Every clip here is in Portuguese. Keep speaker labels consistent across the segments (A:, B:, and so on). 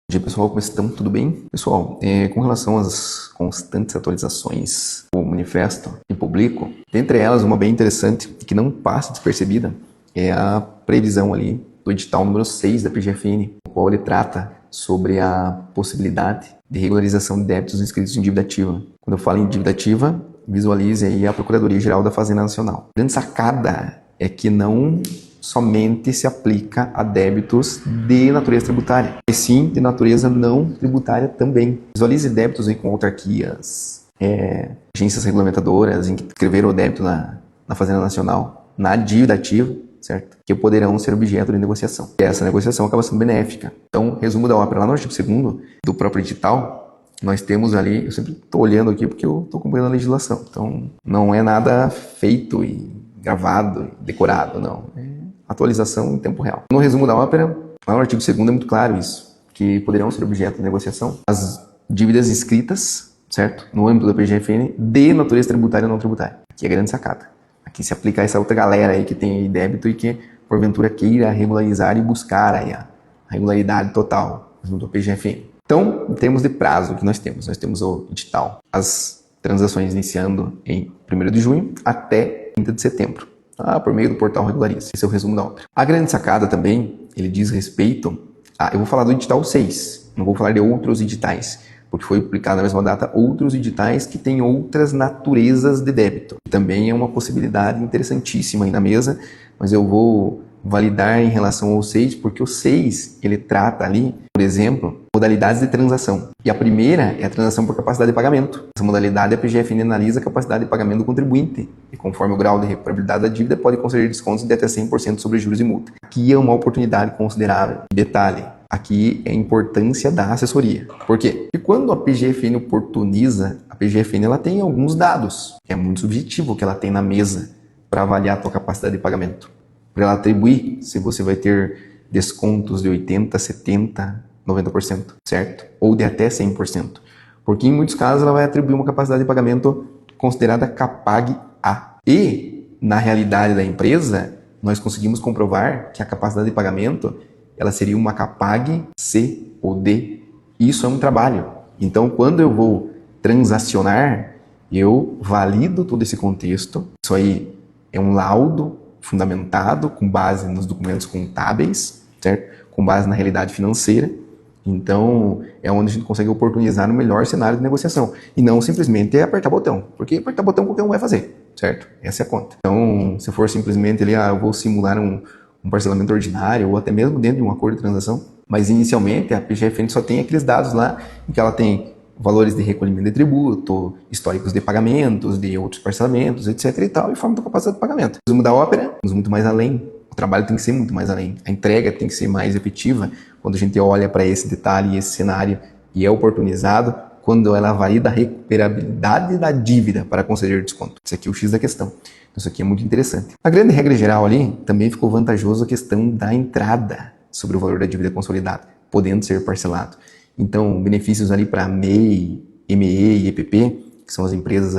A: Bom dia, pessoal, como estão? Tudo bem? Pessoal, com relação às constantes atualizações do manifesto em público, dentre elas uma bem interessante e que não passa despercebida é a previsão ali do edital número 6 da PGFN, no qual ele trata sobre a possibilidade de regularização de débitos inscritos em dívida ativa. Quando eu falo em dívida ativa, visualize aí a Procuradoria-Geral da Fazenda Nacional. A grande sacada é que não somente se aplica a débitos de natureza tributária, mas sim de natureza não tributária também. Visualize débitos aí com autarquias, agências regulamentadoras, em que inscreveram o débito na Fazenda Nacional, na dívida ativa, certo? Que poderão ser objeto de negociação. E essa negociação acaba sendo benéfica. Então, resumo da ópera, lá no artigo 2º do próprio edital, nós temos ali, eu sempre estou olhando aqui porque eu estou acompanhando a legislação, então não é nada feito e gravado, decorado, não. Atualização em tempo real. No resumo da ópera, lá no artigo 2º é muito claro isso, que poderão ser objeto de negociação as dívidas inscritas, certo? No âmbito da PGFN, de natureza tributária ou não tributária. Aqui é a grande sacada. Aqui se aplica a essa outra galera aí que tem débito e que, porventura, queira regularizar e buscar aí a regularidade total junto ao PGFN. Então, em termos de prazo, o que nós temos? Nós temos o edital, as transações iniciando em 1º de junho até 30 de setembro. Por meio do portal Regulariza. Esse é o resumo da ópera. A grande sacada também, ele diz respeito eu vou falar do edital 6, não vou falar de outros editais, porque foi publicado na mesma data outros editais que têm outras naturezas de débito. Também é uma possibilidade interessantíssima aí na mesa, mas eu vou validar em relação ao 6, porque o 6, ele trata ali, por exemplo, modalidades de transação. E a primeira é a transação por capacidade de pagamento. Essa modalidade, a PGFN analisa a capacidade de pagamento do contribuinte. E conforme o grau de recuperabilidade da dívida, pode conceder descontos de até 100% sobre juros e multa. Aqui é uma oportunidade considerável. Detalhe, aqui é a importância da assessoria. Por quê? Porque quando a PGFN oportuniza, a PGFN ela tem alguns dados, que é muito subjetivo que ela tem na mesa para avaliar a tua capacidade de pagamento. Para ela atribuir se você vai ter descontos de 80%, 70%, 90%, certo? Ou de até 100%. Porque em muitos casos ela vai atribuir uma capacidade de pagamento considerada CAPAG-A. E, na realidade da empresa, nós conseguimos comprovar que a capacidade de pagamento ela seria uma CAPAG-C ou D. Isso é um trabalho. Então, quando eu vou transacionar, eu valido todo esse contexto. Isso aí é um laudo fundamentado com base nos documentos contábeis, certo? Com base na realidade financeira. Então, é onde a gente consegue oportunizar o melhor cenário de negociação. E não simplesmente apertar botão. Porque apertar botão qualquer um vai fazer, certo? Essa é a conta. Então, se for simplesmente ali, eu vou simular um parcelamento ordinário ou até mesmo dentro de um acordo de transação. Mas, inicialmente, a PGFN só tem aqueles dados lá em que ela tem valores de recolhimento de tributo, históricos de pagamentos, de outros parcelamentos, etc. e tal, e forma da capacidade de pagamento. O resumo da ópera, vamos muito mais além. O trabalho tem que ser muito mais além. A entrega tem que ser mais efetiva quando a gente olha para esse detalhe e esse cenário e é oportunizado quando ela valida a recuperabilidade da dívida para conceder desconto. Isso aqui é o X da questão. Isso aqui é muito interessante. A grande regra geral ali também ficou vantajoso a questão da entrada sobre o valor da dívida consolidada, podendo ser parcelado. Então, benefícios ali para MEI, ME e EPP, que são as empresas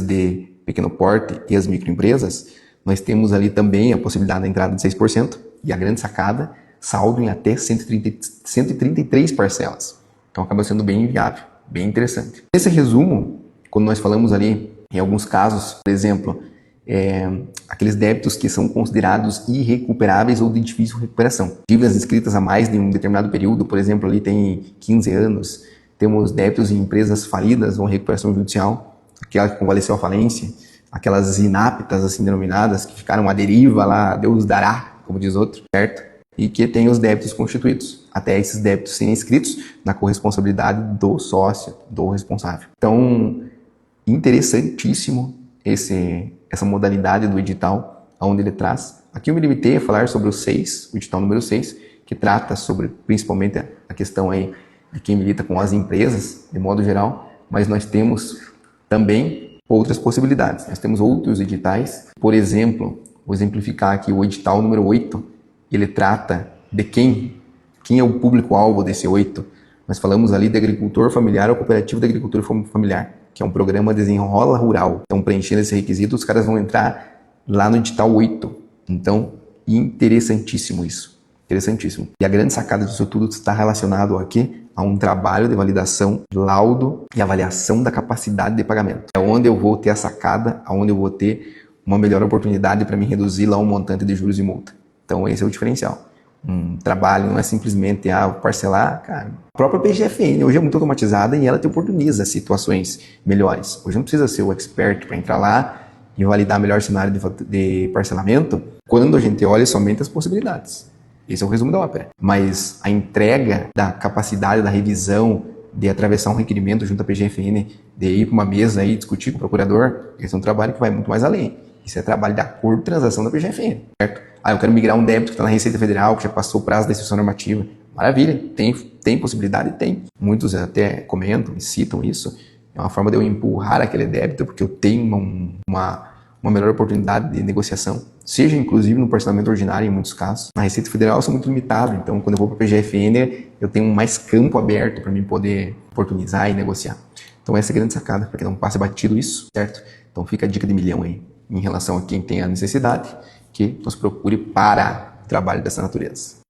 A: de pequeno porte e as microempresas, nós temos ali também a possibilidade da entrada de 6% e a grande sacada, saldo em até 133 parcelas. Então, acaba sendo bem viável, bem interessante. Nesse resumo, quando nós falamos ali, em alguns casos, por exemplo, aqueles débitos que são considerados irrecuperáveis ou de difícil recuperação. Dívidas inscritas há mais de um determinado período, por exemplo, ali tem 15 anos. Temos débitos em empresas falidas ou recuperação judicial, aquela que convalesceu à falência, aquelas inaptas, assim denominadas, que ficaram à deriva lá, Deus dará, como diz outro, certo? E que tem os débitos constituídos, até esses débitos serem inscritos na corresponsabilidade do sócio, do responsável. Então, interessantíssimo essa modalidade do edital, onde ele traz. Aqui eu me limitei a falar sobre o 6, o edital número 6, que trata sobre principalmente a questão aí de quem milita com as empresas, de modo geral, mas nós temos também outras possibilidades. Nós temos outros editais, por exemplo, vou exemplificar aqui o edital número 8, ele trata de quem é o público-alvo desse 8. Nós falamos ali de agricultor familiar ou cooperativo de agricultura familiar, que é um programa Desenrola Rural. Então, preenchendo esse requisito, os caras vão entrar lá no edital 8. Então, interessantíssimo isso. Interessantíssimo. E a grande sacada disso tudo está relacionado aqui a um trabalho de validação, laudo e avaliação da capacidade de pagamento. É onde eu vou ter a sacada, onde eu vou ter uma melhor oportunidade para me reduzir lá um montante de juros e multa. Então esse é o diferencial. Um trabalho não é simplesmente parcelar, cara. A própria PGFN hoje é muito automatizada e ela te oportuniza situações melhores. Hoje não precisa ser o expert para entrar lá e validar melhor cenário de parcelamento quando a gente olha somente as possibilidades. Esse é o resumo da ópera. Mas a entrega da capacidade da revisão, de atravessar um requerimento junto à PGFN, de ir para uma mesa e discutir com o procurador, esse é um trabalho que vai muito mais além. Isso é trabalho de acordo de transação da PGFN, certo? Eu quero migrar um débito que está na Receita Federal, que já passou o prazo da instrução normativa. Maravilha, tem possibilidade? Tem. Muitos até comentam e citam isso. É uma forma de eu empurrar aquele débito, porque eu tenho uma melhor oportunidade de negociação, seja inclusive no parcelamento ordinário em muitos casos. Na Receita Federal eu sou muito limitado, então quando eu vou para a PGFN eu tenho mais campo aberto para mim poder oportunizar e negociar. Então essa é a grande sacada, para que não passe batido isso, certo? Então fica a dica de milhão aí, em relação a quem tem a necessidade, que nos procure para trabalho dessa natureza.